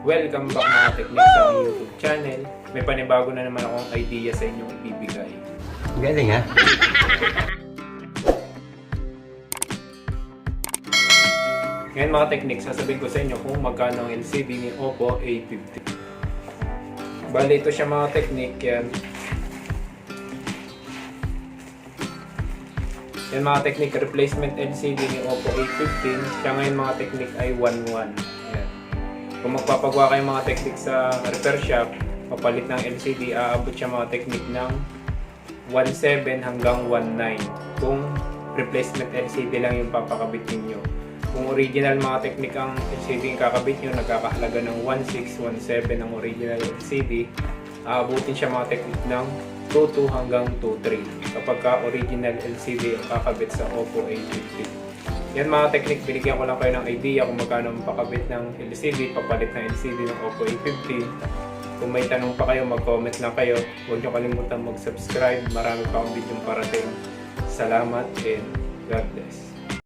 Welcome back mga Techniques sa aking YouTube channel. May panibago na naman akong idea sa inyong ibibigay. Galing ha? Ngayon mga Techniques, sasabihin ko sa inyo kung magkano ang LCD ni Oppo A50. Bali ito siya mga Technique, yan. Yan mga Technique, replacement LCD ni Oppo A15. Siya ngayon mga Technique ay 1.1. Yan. Kung magpapagawa kayo mga Technique sa repair shop, papalit ng LCD, aabot siya mga Technique ng 1.7 hanggang 1.9 kung replacement LCD lang yung papakabit ninyo. Kung original mga Technique ang LCD yung kakabit nyo, nagkakahalaga ng 1.6, 1.7 ang original LCD, aabutin siya mga Technique ng 2.2 hanggang 2.3 kapag ka original LCD ang kakabit sa Oppo A50. Yan mga Technique, binigyan ko lang kayo ng idea kung magkano ang pakabit ng LCD, papalit ng LCD ng Oppo A15. Kung may tanong pa kayo, mag-comment lang kayo. Huwag nyo kalimutan mag-subscribe. Marami pa akong video parating. Salamat and God bless.